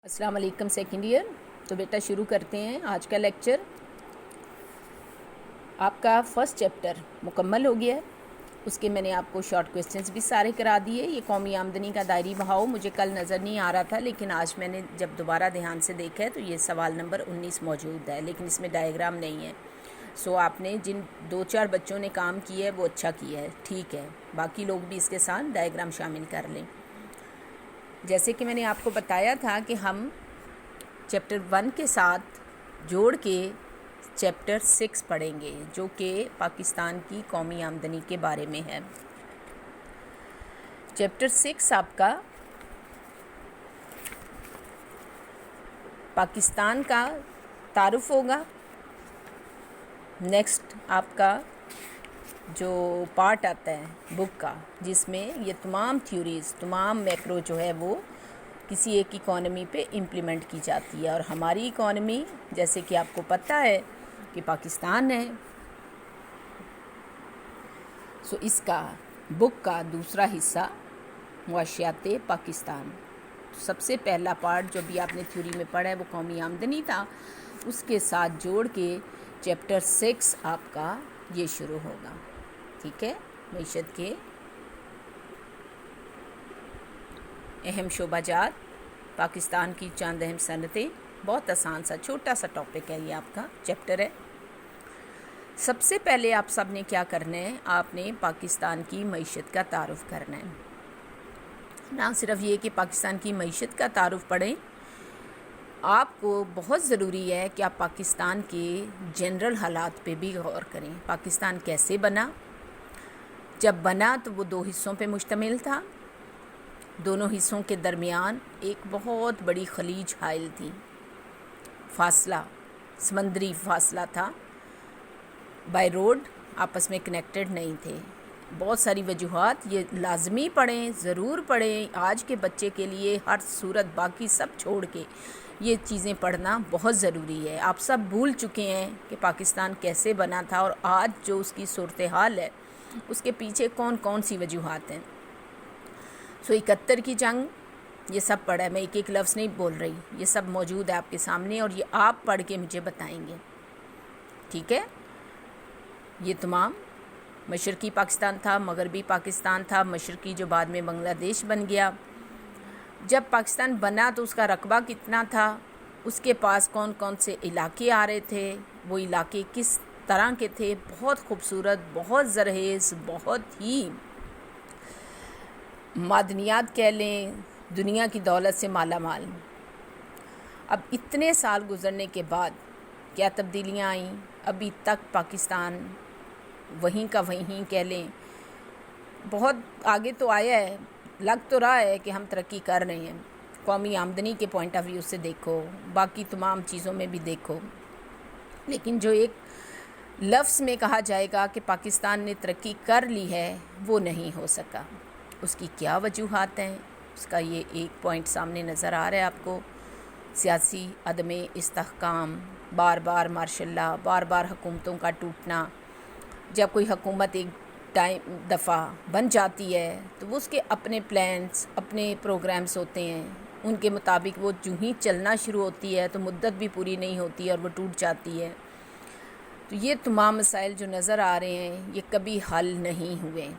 अस्सलाम वालेकुम second year. तो बेटा शुरू करते हैं आज का लेक्चर। आपका फर्स्ट चैप्टर मुकम्मल हो गया है। उसके मैंने आपको शॉर्ट क्वेश्चंस भी सारे करा दिए। ये कौमी आमदनी का दायरी बहाव मुझे कल नज़र नहीं आ रहा था, लेकिन आज मैंने जब दोबारा ध्यान से देखा है तो ये सवाल नंबर 19 मौजूद है, लेकिन इसमें डायग्राम नहीं है। सो आपने जिन 2-4 बच्चों ने काम किया है वो अच्छा किया है, ठीक है। बाकी लोग भी इसके साथ डायग्राम शामिल कर लें। जैसे कि मैंने आपको बताया था कि हम चैप्टर 1 के साथ जोड़ के चैप्टर 6 पढ़ेंगे, जो कि पाकिस्तान की कौमी आमदनी के बारे में है। चैप्टर 6 आपका पाकिस्तान का तारुफ होगा। नेक्स्ट आपका जो पार्ट आता है बुक का, जिसमें ये तमाम थ्योरीज़, तमाम मैक्रो जो है वो किसी एक इकॉनमी पे इम्प्लीमेंट की जाती है। और हमारी इकॉनमी, जैसे कि आपको पता है कि पाकिस्तान है, सो इसका बुक का दूसरा हिस्सा मुआशियात पाकिस्तान। सबसे पहला पार्ट जो भी आपने थ्योरी में पढ़ा है वो कौमी आमदनी था, उसके साथ जोड़ के चैप्टर 6 आपका ये शुरू होगा, ठीक है। मईशत के अहम शोबाजात, पाकिस्तान की चंद अहम सनतें। बहुत आसान सा छोटा सा टॉपिक है, ये आपका चैप्टर है। सबसे पहले आप सब ने क्या करना है, आपने पाकिस्तान की मईशत का तारुफ करना है। ना सिर्फ ये कि पाकिस्तान की मईशत का तारुफ पढ़ें, आपको बहुत ज़रूरी है कि आप पाकिस्तान के जनरल हालात पे भी गौर करें। पाकिस्तान कैसे बना? जब बना तो वो 2 हिस्सों पे मुश्तमिल था। दोनों हिस्सों के दरमियान एक बहुत बड़ी खलीज हाइल थी, फासला, समंदरी फासला था। बाय रोड आपस में कनेक्टेड नहीं थे। बहुत सारी वजूहात, ये लाजमी पढ़ें, ज़रूर पढ़ें। आज के बच्चे के लिए हर सूरत बाकी सब छोड़ के ये चीज़ें पढ़ना बहुत ज़रूरी है। आप सब भूल चुके हैं कि पाकिस्तान कैसे बना था और आज जो उसकी सूरत हाल है उसके पीछे कौन कौन सी वजूहात हैं। सो 71 की जंग, ये सब पढ़ा है। मैं एक एक लफ्ज़ नहीं बोल रही, ये सब मौजूद है आपके सामने और ये आप पढ़ के मुझे बताएंगे, ठीक है। ये तमाम मशरक़ी पाकिस्तान था, मगरबी पाकिस्तान था, मशरक़ी जो बाद में बांग्लादेश बन गया। जब पाकिस्तान बना तो उसका रकबा कितना था, उसके पास कौन कौन से इलाके आ रहे थे, वो इलाके किस तरह के थे। बहुत खूबसूरत, बहुत ज़रहेज़, बहुत ही मादनियात कह लें, दुनिया की दौलत से माला माल। अब इतने साल गुज़रने के बाद क्या तब्दीलियाँ आईं? अभी तक पाकिस्तान वहीं का वहीं कह लें, बहुत आगे तो आया है, लग तो रहा है कि हम तरक्की कर रहे हैं। कौमी आमदनी के पॉइंट ऑफ व्यू से देखो, बाकी तमाम चीज़ों में भी देखो, लेकिन जो एक लफ्ज़ में कहा जाएगा कि पाकिस्तान ने तरक्की कर ली है, वो नहीं हो सका। उसकी क्या वजूहात हैं, उसका ये एक पॉइंट सामने नज़र आ रहा है आपको। सियासी अदम इस्तेहकाम, बार बार मार्शल लॉ, बार बार हुकूमतों का टूटना। जब कोई हुकूमत एक दफ़ा बन जाती है तो वो उसके अपने प्लान्स, अपने प्रोग्राम्स होते हैं, उनके मुताबिक वो जो ही चलना शुरू होती है तो मुद्दत भी पूरी नहीं होती और वो टूट जाती है। तो ये तमाम मसाइल जो नज़र आ रहे हैं ये कभी हल नहीं हुए।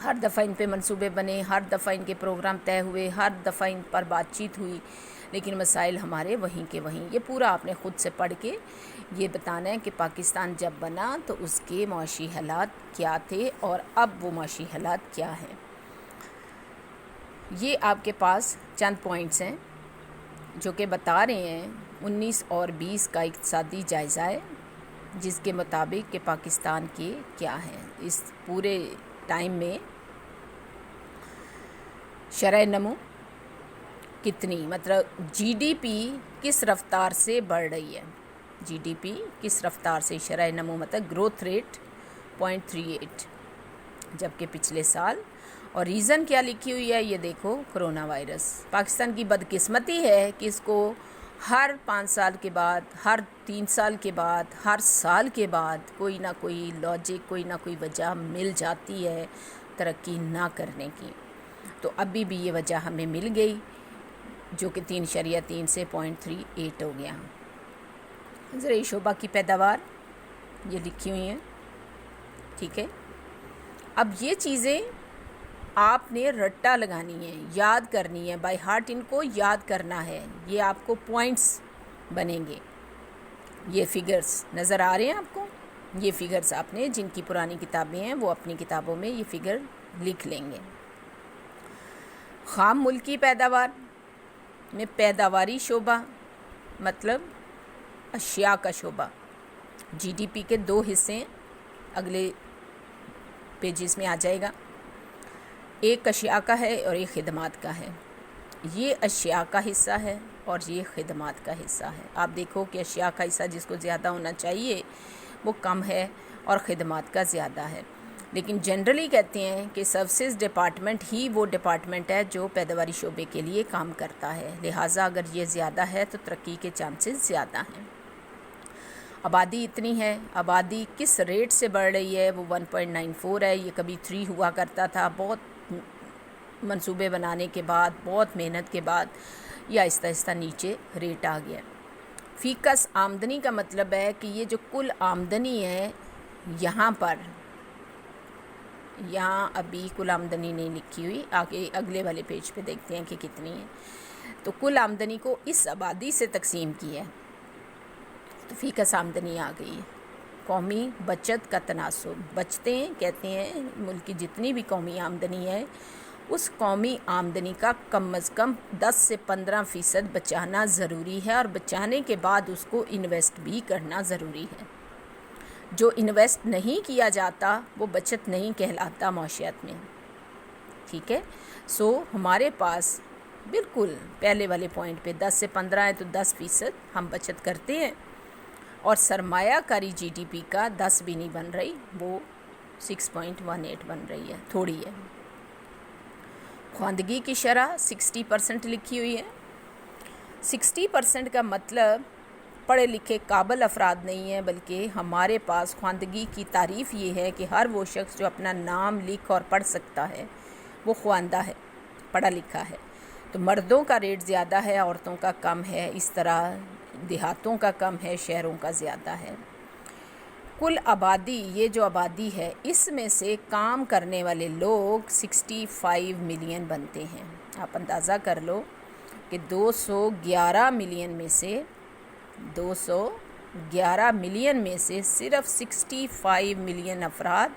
हर दफ़ा इन पे मंसूबे बने, हर दफ़ा इनके प्रोग्राम तय हुए, हर दफ़ा इन पर बातचीत हुई, लेकिन मसाइल हमारे वहीं के वहीं। ये पूरा आपने ख़ुद से पढ़ के ये बताना है कि पाकिस्तान जब बना तो उसके माशी हालात क्या थे और अब वो माशी हालात क्या हैं। ये आपके पास चंद पॉइंट्स हैं जो कि बता रहे हैं 19 और 20 का इक़्तिसादी जायज़ा है, जिसके मुताबिक कि पाकिस्तान के क्या हैं इस पूरे टाइम में। शरह नमू कितनी, मतलब जीडीपी किस रफ्तार से बढ़ रही है, जीडीपी किस रफ्तार से, शरह नमू मतलब ग्रोथ रेट 0.38, जबकि पिछले साल। और रीज़न क्या लिखी हुई है ये देखो, कोरोना वायरस। पाकिस्तान की बदकिस्मती है कि इसको हर 5 साल के बाद, हर 3 साल के बाद, हर साल के बाद कोई ना कोई लॉजिक, कोई ना कोई वजह मिल जाती है तरक्की ना करने की। तो अभी भी ये वजह हमें मिल गई। جو کہ 3.3 سے 0.38 ہو گیا. زرعی شعبہ کی پیداوار یہ لکھی ہوئی ہیں. ٹھیک ہے. اب یہ چیزیں آپ نے رٹا لگانی ہے، یاد کرنی ہے، بائی ہارٹ ان کو یاد کرنا ہے. یہ آپ کو پوائنٹس بنیں گے. یہ فگرز نظر آ رہے ہیں آپ کو؟ یہ فگرز آپ نے جن کی پرانی کتابیں ہیں وہ اپنی کتابوں میں یہ فگر لکھ لیں گے. خام ملکی پیداوار میں پیداواری شعبہ مطلب اشیاء کا شعبہ. جی ڈی پی کے 2 حصے اگلے پیجز میں آ جائے گا. ایک اشیاء کا ہے اور ایک خدمات کا ہے. یہ اشیاء کا حصہ ہے اور یہ خدمات کا حصہ ہے. آپ دیکھو کہ اشیاء کا حصہ جس کو زیادہ ہونا چاہیے وہ کم ہے اور خدمات کا زیادہ ہے. لیکن جنرلی کہتے ہیں کہ سروسز ڈپارٹمنٹ ہی وہ ڈپارٹمنٹ ہے جو پیداواری شعبے کے لیے کام کرتا ہے. لہٰذا اگر یہ زیادہ ہے تو ترقی کے چانسز زیادہ ہیں. آبادی اتنی ہے. آبادی کس ریٹ سے بڑھ رہی ہے؟ وہ 1.94 ہے. یہ کبھی 3 ہوا کرتا تھا. بہت منصوبے بنانے کے بعد، بہت محنت کے بعد یہ آہستہ آہستہ نیچے ریٹ آ گیا. فیکس آمدنی کا مطلب ہے کہ یہ جو کل آمدنی ہے یہاں ابھی کل آمدنی نہیں لکھی ہوئی، آگے اگلے والے پیج پہ دیکھتے ہیں کہ کتنی ہے. تو کل آمدنی کو اس آبادی سے تقسیم کیا ہے تو فیکس آمدنی آ گئی ہے. قومی بچت کا تناسب. بچتے ہیں کہتے ہیں ملک کی جتنی بھی قومی آمدنی ہے اس قومی آمدنی کا کم از کم 10 سے 15% بچانا ضروری ہے، اور بچانے کے بعد اس کو انویسٹ بھی کرنا ضروری ہے. جو انویسٹ نہیں کیا جاتا وہ بچت نہیں کہلاتا معاشیات میں. ٹھیک ہے. ہمارے پاس بالکل پہلے والے پوائنٹ پہ 10 سے 15 ہے تو 10% ہم بچت کرتے ہیں، اور سرمایہ کاری جی ڈی پی کا 10 بھی نہیں بن رہی، وہ 6.18 بن رہی ہے، تھوڑی ہے. خواندگی کی شرح 60% لکھی ہوئی ہے. 60% کا مطلب پڑھے لکھے قابل افراد نہیں ہے، بلکہ ہمارے پاس خواندگی کی تعریف یہ ہے کہ ہر وہ شخص جو اپنا نام لکھ اور پڑھ سکتا ہے وہ خواندہ ہے، پڑھا لکھا ہے. تو مردوں کا ریٹ زیادہ ہے، عورتوں کا کم ہے. اس طرح دیہاتوں کا کم ہے، شہروں کا زیادہ ہے. کل آبادی، یہ جو آبادی ہے اس میں سے کام کرنے والے لوگ 65 ملین بنتے ہیں. آپ اندازہ کر لو کہ 211 ملین میں سے صرف 65 ملین افراد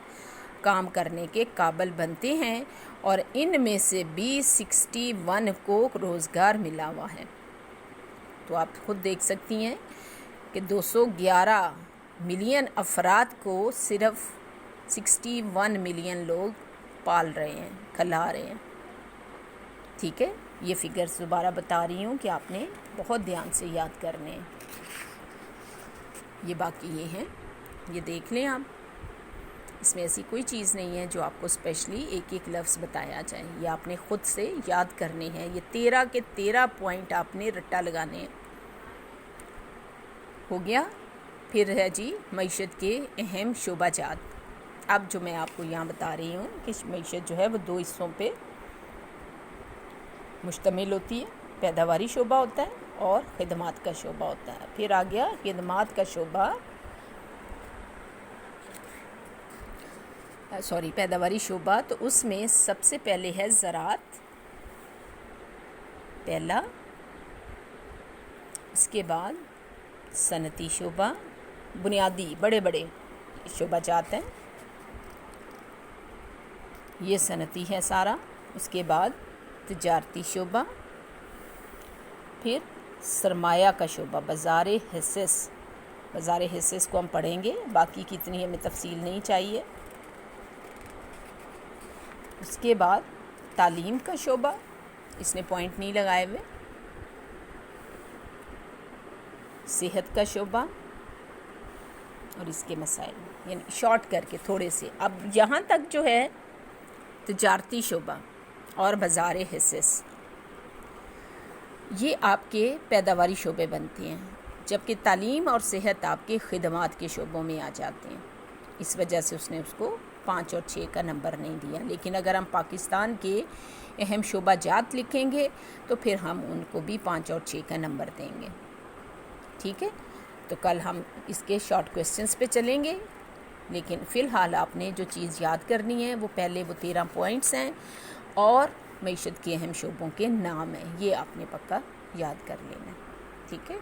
کام کرنے کے قابل بنتے ہیں، اور ان میں سے بھی 61 کو روزگار ملا ہوا ہے. تو آپ خود دیکھ سکتی ہیں کہ 211 ملین افراد کو صرف 61 ملین لوگ پال رہے ہیں، کھلا رہے ہیں. ٹھیک ہے. یہ فگرز دوبارہ بتا رہی ہوں کہ آپ نے بہت دھیان سے یاد کرنے ہیں. یہ باقی یہ ہیں، یہ دیکھ لیں آپ. اس میں ایسی کوئی چیز نہیں ہے جو آپ کو اسپیشلی ایک ایک لفظ بتایا جائے. یہ آپ نے خود سے یاد کرنے ہیں. یہ 13 کے 13 پوائنٹ آپ نے رٹا لگانے ہیں. ہو گیا. پھر ہے جی معیشت کے اہم شعبہ جات. اب جو میں آپ کو یہاں بتا رہی ہوں کہ معیشت جو ہے وہ 2 حصوں پہ مشتمل ہوتی ہے. پیداواری شعبہ ہوتا ہے اور خدمات کا شعبہ ہوتا ہے. پھر آ گیا خدمات کا شعبہ، پیداواری شعبہ. تو اس میں سب سے پہلے ہے زراعت، پہلا. اس کے بعد صنعتی شعبہ، بنیادی بڑے شعبہ جات ہیں، یہ صنعتی ہے سارا. اس کے بعد تجارتی شعبہ، پھر سرمایہ کا شعبہ، بازار حصص کو ہم پڑھیں گے، باقی کی اتنی ہمیں تفصیل نہیں چاہیے. اس کے بعد تعلیم کا شعبہ، اس نے پوائنٹ نہیں لگائے ہوئے. صحت کا شعبہ اور اس کے مسائل، یعنی شارٹ کر کے تھوڑے سے. اب یہاں تک جو ہے تجارتی شعبہ اور بازار حصص، یہ آپ کے پیداواری شعبے بنتے ہیں، جبکہ تعلیم اور صحت آپ کے خدمات کے شعبوں میں آ جاتے ہیں. اس وجہ سے اس نے اس کو 5 اور 6 کا نمبر نہیں دیا، لیکن اگر ہم پاکستان کے اہم شعبہ جات لکھیں گے تو پھر ہم ان کو بھی 5 اور 6 کا نمبر دیں گے. ٹھیک ہے، تو کل ہم اس کے شارٹ کویسچنس پہ چلیں گے، لیکن فی الحال آپ نے جو چیز یاد کرنی ہے وہ پہلے وہ 13 پوائنٹس ہیں اور معیشت کے اہم شعبوں کے نام ہیں، یہ آپ نے پکا یاد کر لینا ہے. ٹھیک ہے.